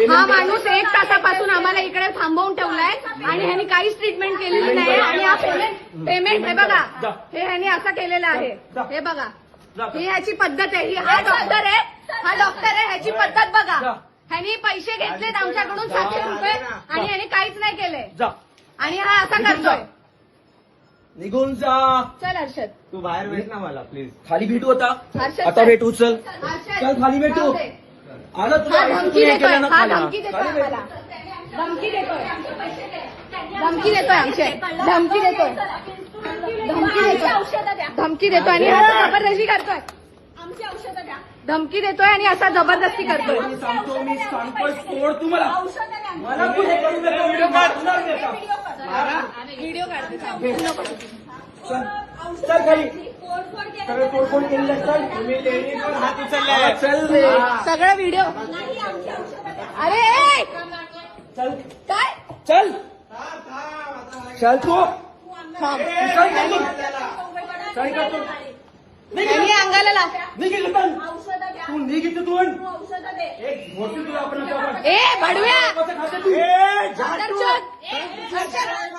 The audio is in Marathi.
हा माणूस 1 तासापासून आम्हाला इकडे थांबवून ठेवलाय आणि ह्यांनी काहीच ट्रीटमेंट केलेली नाही आणि हा पेमेंट हे बघा हे ह्यांनी असं केलेलं आहे. हे बघा ही ह्याची पद्धत आहे. ही हा डॉक्टर आहे ह्याची पद्धत बघा. ह्यांनी पैसे घेतलेत आमच्याकडून 700 रुपये आणि ह्यांनी काहीच नाही केलंय आणि हा असा करतोय. निघून जा. चल हर्षद तू बाहेर भेट ना मला प्लीज. खाली भेटू आता. हर्षद आता भेटू. चल हर्षद खाली भेटू. आला तुला धमकी देतोय. हा धमकी देतोय आम्हाला. धमकी देतोय आणि असा जबरदस्ती करतोय. धमकी देतोय आणि असा जबरदस्ती करतोय. मी सांगतोय सोड तू मला. मला पुढे करू नका. व्हिडिओ काढते. चल खाली. सगळं तोडफोड केलेलं. चल तुम्ही लेडीजवर हात उचलले. चल रे. सगळं व्हिडिओ. अरे चल काय चल चल तू. त्यांनी अंगाला लाव. तू निघ इथून. एक मोठी तुला आपण ए भडव्या कसं खाते तू. हर्षद